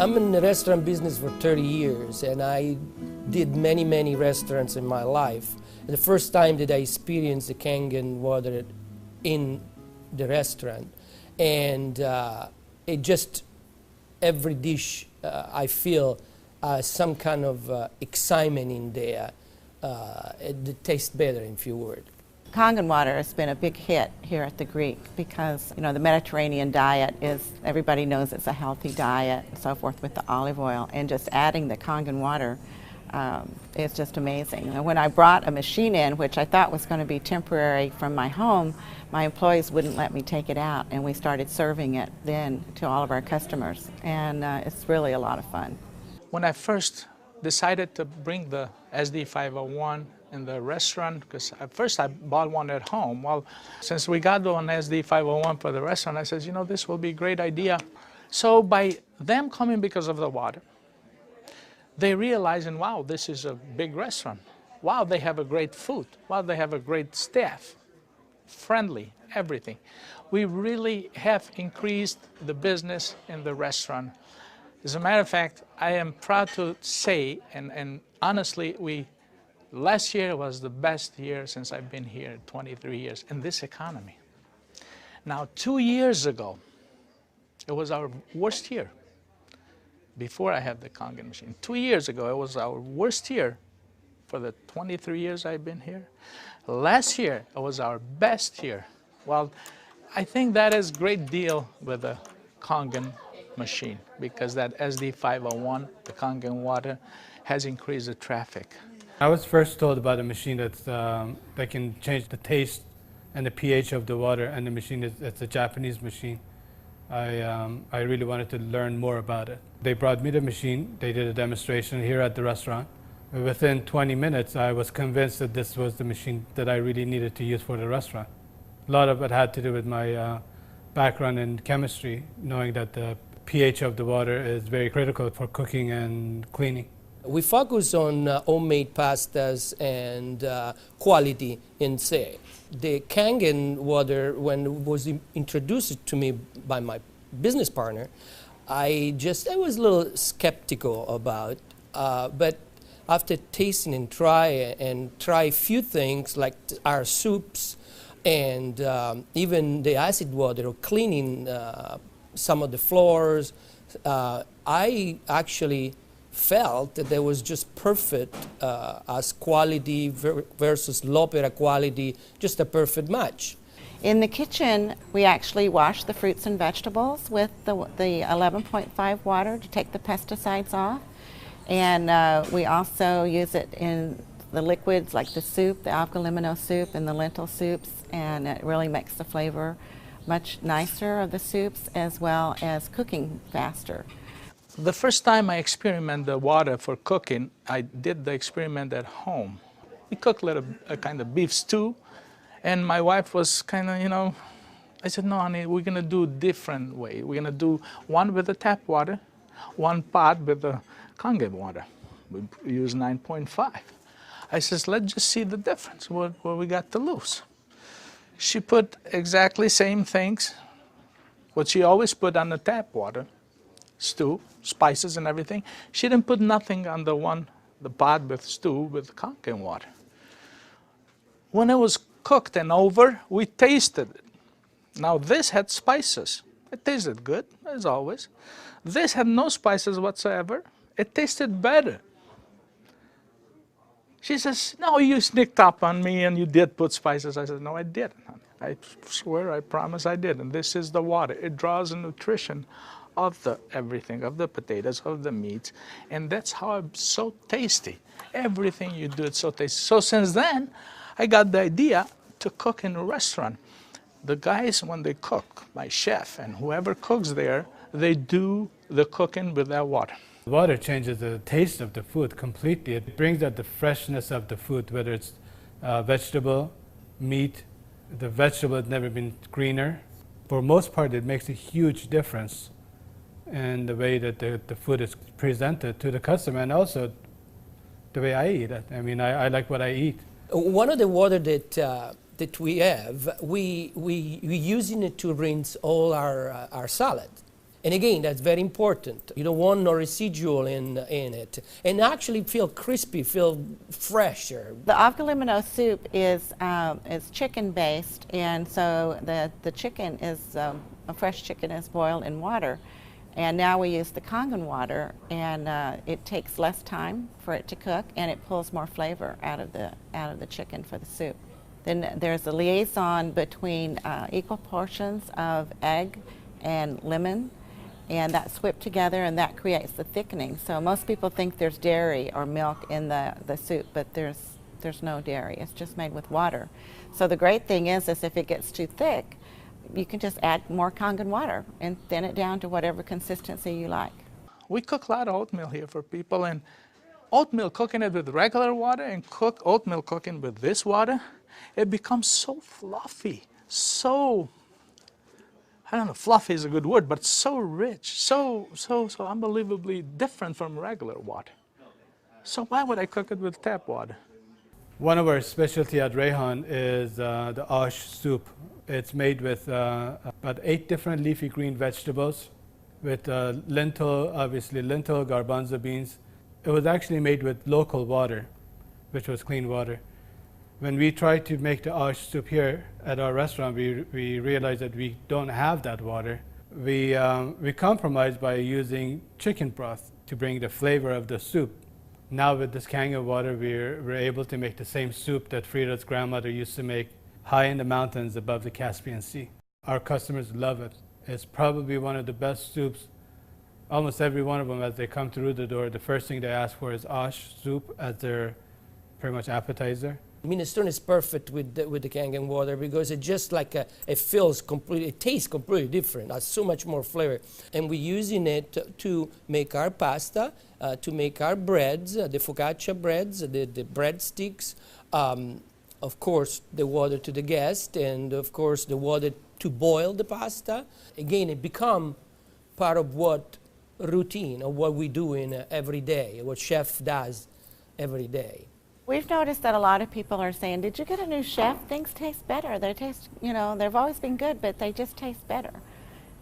I'm in the restaurant business for 30 years, and I did many restaurants in my life. And the first time that I experienced the Kangen Water in the restaurant, and it just, every dish I feel some kind of excitement in there. It tastes better, in few words. Kangen Water has been a big hit here at the Greek because, you know, the Mediterranean diet is, everybody knows it's a healthy diet and so forth with the olive oil, and just adding the Kangen Water is just amazing. And when I brought a machine in, which I thought was going to be temporary from my home, my employees wouldn't let me take it out, and we started serving it then to all of our customers, and it's really a lot of fun. When I first decided to bring the SD501 in the restaurant, because at first I bought one at home. Well, since we got one SD501 for the restaurant, I said, you know, this will be a great idea. So by them coming because of the water, they realizing, wow, this is a big restaurant. Wow, they have a great food. Wow, they have a great staff. Friendly, everything. We really have increased the business in the restaurant. As a matter of fact, I am proud to say, and honestly, last year was the best year since I've been here, 23 years, in this economy. Now, 2 years ago, it was our worst year, before I had the Kangen machine. 2 years ago, it was our worst year for the 23 years I've been here. Last year, it was our best year. Well, I think that is a great deal with the Kangen machine, because that SD501, the Kangen Water, has increased the traffic. I was first told about a machine that can change the taste and the pH of the water, and the machine it's a Japanese machine. I really wanted to learn more about it. They brought me the machine, they did a demonstration here at the restaurant. Within 20 minutes, I was convinced that this was the machine that I really needed to use for the restaurant. A lot of it had to do with my background in chemistry, knowing that the pH of the water is very critical for cooking and cleaning. We focus on homemade pastas and quality in say. The Kangen Water, when it was introduced to me by my business partner, I was a little skeptical about, but after tasting and try a few things like our soups and even the acid water or cleaning some of the floors, I actually felt that there was just perfect as quality versus l'opera quality, just a perfect match. In the kitchen, we actually wash the fruits and vegetables with the 11.5 water to take the pesticides off. And we also use it in the liquids like the soup, the algalimino soup and the lentil soups, and it really makes the flavor much nicer of the soups, as well as cooking faster. The first time I experimented the water for cooking, I did the experiment at home. We cooked a kind of beef stew, and my wife was kind of, you know, I said, no, honey, we're going to do a different way. We're going to do one with the tap water, one pot with the Kangen water. We use 9.5. I says, let's just see the difference, what we got to lose. She put exactly same things, what she always put on the tap water, stew, spices and everything. She didn't put nothing on the pot with stew with Kangen water. When it was cooked and over, we tasted it. Now this had spices. It tasted good, as always. This had no spices whatsoever. It tasted better. She says, no, you sneaked up on me and you did put spices. I said, no, I didn't. I swear, I promise I did. And this is the water. It draws the nutrition of the everything, of the potatoes, of the meats. And that's how it's so tasty. Everything you do, it's so tasty. So since then, I got the idea to cook in a restaurant. The guys, when they cook, my chef and whoever cooks there, they do the cooking with that water. Water changes the taste of the food completely. It brings out the freshness of the food, whether it's vegetable, meat. The vegetable has never been greener. For most part, it makes a huge difference in the way that the food is presented to the customer, and also the way I eat it. I mean, I like what I eat. One of the water that we have, we using it to rinse all our salad. And again, that's very important. You don't want no residual in it. And actually feel crispy, feel fresher. The avgalimino soup is chicken-based, and so the chicken is, a fresh chicken is boiled in water. And now we use the Kangen water, and it takes less time for it to cook, and it pulls more flavor out of the chicken for the soup. Then there's a liaison between equal portions of egg and lemon, and that's whipped together, and that creates the thickening. So most people think there's dairy or milk in the soup, but there's no dairy. It's just made with water. So the great thing is if it gets too thick, you can just add more Kangen water and thin it down to whatever consistency you like. We cook a lot of oatmeal here for people, and oatmeal, cooking it with regular water and oatmeal cooking with this water, it becomes so fluffy, so, I don't know, fluffy is a good word, but so rich, so unbelievably different from regular water. So why would I cook it with tap water? One of our specialty at Rehan is the ash soup. It's made with about 8 different leafy green vegetables, with lentil, obviously lentil, garbanzo beans. It was actually made with local water, which was clean water. When we tried to make the ash soup here at our restaurant, we realized that we don't have that water. We compromised by using chicken broth to bring the flavor of the soup. Now with this Kangen water, we're able to make the same soup that Frida's grandmother used to make high in the mountains above the Caspian Sea. Our customers love it. It's probably one of the best soups. Almost every one of them, as they come through the door, the first thing they ask for is ash soup as their pretty much appetizer. Minestrone is perfect with the Kangen water because it just like it feels completely, it tastes completely different. It has so much more flavor. And we're using it to make our pasta, to make our breads, the focaccia breads, the breadsticks, of course the water to the guest, and of course the water to boil the pasta. Again, it become part of what routine of what we do in every day, what chef does every day. We've noticed that a lot of people are saying, did you get a new chef? Things taste better. They taste, you know, they've always been good, but they just taste better.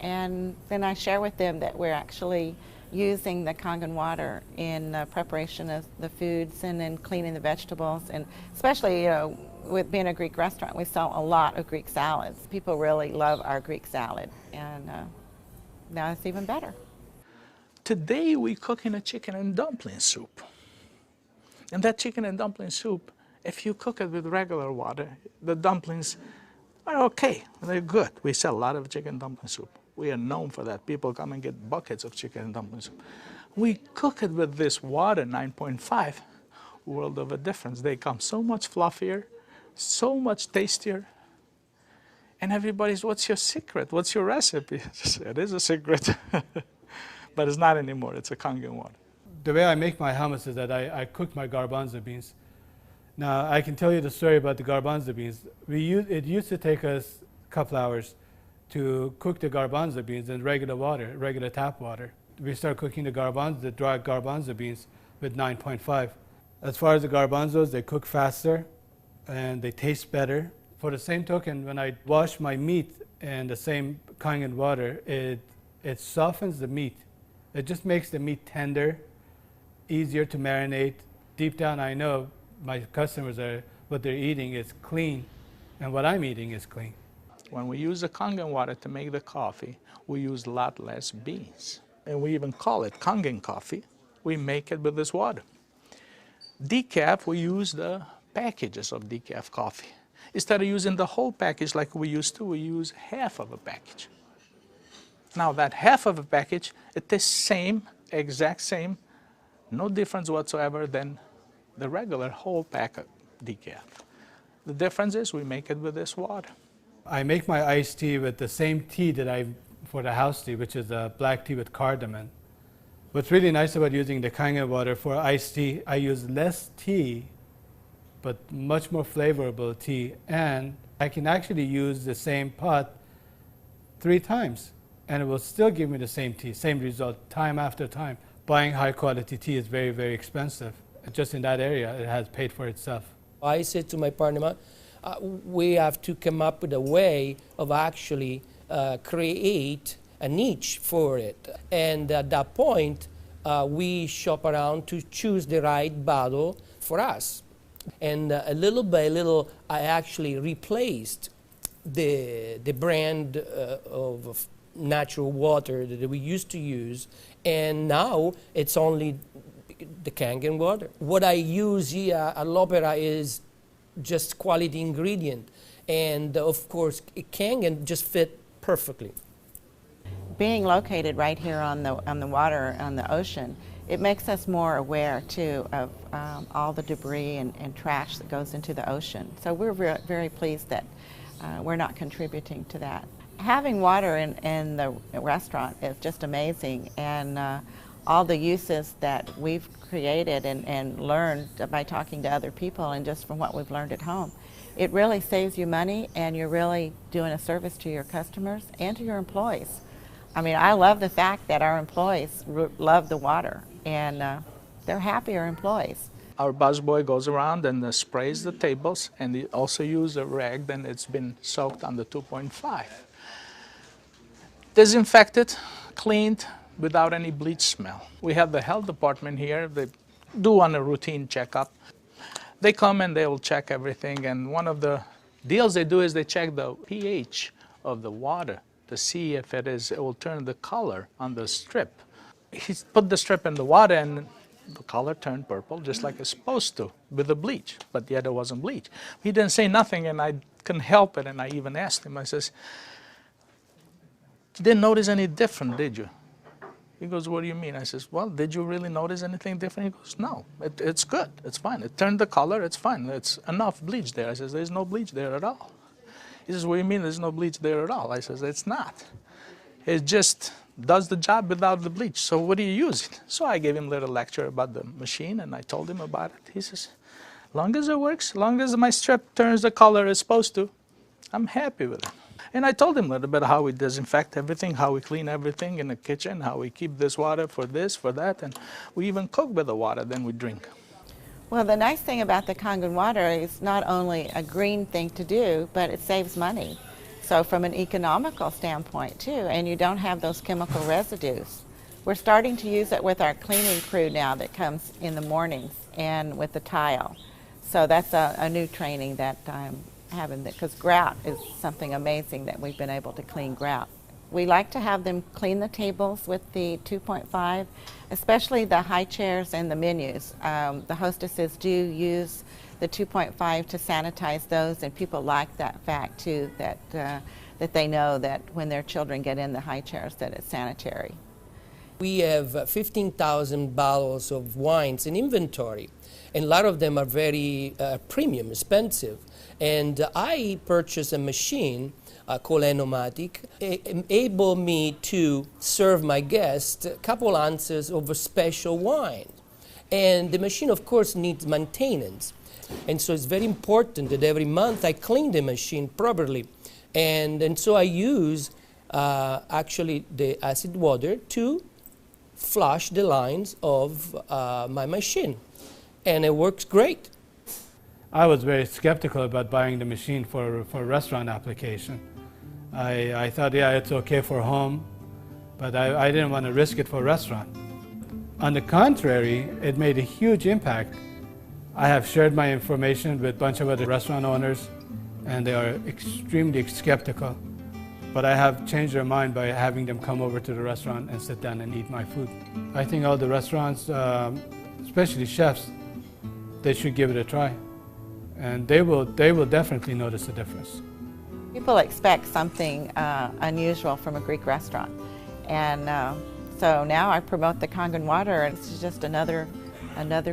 And then I share with them that we're actually using the Kangen water in preparation of the foods and in cleaning the vegetables. And especially, you know, with being a Greek restaurant, we sell a lot of Greek salads. People really love our Greek salad, and now it's even better. Today we're cooking a chicken and dumpling soup. And that chicken and dumpling soup, if you cook it with regular water, the dumplings are okay, they're good. We sell a lot of chicken dumpling soup. We are known for that. People come and get buckets of chicken and dumpling soup. We cook it with this water, 9.5, world of a difference. They come so much fluffier, so much tastier. And everybody's, what's your secret? What's your recipe? It is a secret, but it's not anymore. It's a Kangen water. The way I make my hummus is that I cook my garbanzo beans. Now, I can tell you the story about the garbanzo beans. It used to take us a couple hours to cook the garbanzo beans in regular water, regular tap water. We start cooking the dry garbanzo beans with 9.5. As far as the garbanzos, they cook faster and they taste better. For the same token, when I wash my meat in the same Kangen water, it softens the meat. It just makes the meat tender, easier to marinate. Deep down, I know my customers what they're eating is clean, and what I'm eating is clean. When we use the Kangen water to make the coffee, we use a lot less beans. And we even call it Kangen coffee. We make it with this water. Decaf, we use the packages of decaf coffee. Instead of using the whole package like we used to, we use half of a package. Now that half of a package, it is same, exact same, no difference whatsoever than the regular whole pack of decaf. The difference is we make it with this water. I make my iced tea with the same tea that for the house tea, which is a black tea with cardamom. What's really nice about using the Kangen water for iced tea, I use less tea, but much more flavorful tea, and I can actually use the same pot 3 times, and it will still give me the same tea, same result, time after time. Buying high quality tea is very, very expensive. Just in that area, it has paid for itself. I said to my partner, we have to come up with a way of actually create a niche for it. And at that point, we shop around to choose the right bottle for us. And little by little, I actually replaced the brand of natural water that we used to use, and now it's only the Kangen water. What I use here at L'Opera is just quality ingredient, and of course, Kangen just fit perfectly. Being located right here on the water, on the ocean, it makes us more aware too of all the debris and trash that goes into the ocean. So we're very pleased that we're not contributing to that. Having water in the restaurant is just amazing, and all the uses that we've created and learned by talking to other people and just from what we've learned at home, it really saves you money, and you're really doing a service to your customers and to your employees. I mean, I love the fact that our employees love the water, and they're happier employees. Our busboy goes around and sprays the tables, and they also use a rag, then it's been soaked on the 2.5. Disinfected, cleaned, without any bleach smell. We have the health department here. They do on a routine checkup. They come and they will check everything, and one of the deals they do is they check the pH of the water to see if it will turn the color on the strip. He put the strip in the water and the color turned purple just like it's supposed to with the bleach, but yet it wasn't bleach. He didn't say nothing, and I couldn't help it, and I even asked him, I says, "You didn't notice any different, did you?" He goes, "What do you mean?" I says, "Well, did you really notice anything different?" He goes, "No, it's good, it's fine. It turned the color, it's fine. It's enough bleach there." I says, "There's no bleach there at all." He says, "What do you mean there's no bleach there at all?" I says, "It's not. It just does the job without the bleach. So what do you use it?" So I gave him a little lecture about the machine, and I told him about it. He says, "Long as it works, long as my strip turns the color it's supposed to, I'm happy with it." And I told him a little bit how we disinfect everything, how we clean everything in the kitchen, how we keep this water for this, for that, and we even cook with the water, then we drink. Well, the nice thing about the Kangen water is not only a green thing to do, but it saves money. So from an economical standpoint too, and you don't have those chemical residues. We're starting to use it with our cleaning crew now that comes in the mornings and with the tile. So that's a new training that I'm having, because grout is something amazing that we've been able to clean grout. We like to have them clean the tables with the 2.5, especially the high chairs and the menus. The hostesses do use the 2.5 to sanitize those, and people like that fact too, that they know that when their children get in the high chairs that it's sanitary. We have 15,000 bottles of wines in inventory, and a lot of them are very premium, expensive. And I purchased a machine called Enomatic, able me to serve my guests a couple ounces of a special wine. And the machine, of course, needs maintenance. And so it's very important that every month I clean the machine properly. And so I use actually the acid water to flush the lines of my machine. And it works great. I was very skeptical about buying the machine for restaurant application. I thought, yeah, it's okay for home, but I didn't want to risk it for restaurant. On the contrary, it made a huge impact. I have shared my information with a bunch of other restaurant owners, and they are extremely skeptical. But I have changed their mind by having them come over to the restaurant and sit down and eat my food. I think all the restaurants, especially chefs, they should give it a try. And they will definitely notice a difference. People expect something unusual from a Greek restaurant. And so now I promote the Kangen water, and it's just another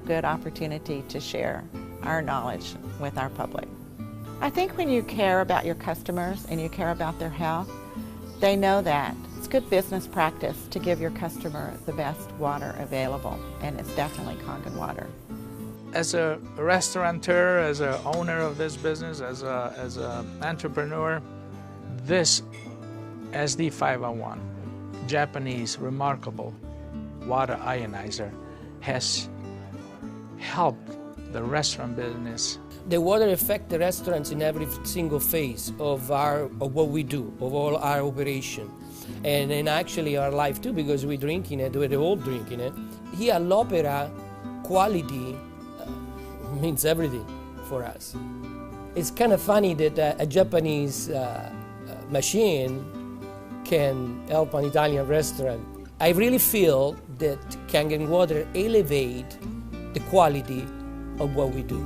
good opportunity to share our knowledge with our public. I think when you care about your customers and you care about their health, they know that. It's good business practice to give your customer the best water available, and it's definitely Kangen water. As a restaurateur, as an owner of this business, as an entrepreneur, this SD501, Japanese remarkable water ionizer, has helped the restaurant business. The water affects the restaurants in every single phase of what we do, of all our operation. And actually our life too, because we're drinking it, we're all drinking it. Here at l'Opera, quality means everything for us. It's kind of funny that a Japanese machine can help an Italian restaurant. I really feel that Kangen Water elevate the quality of what we do.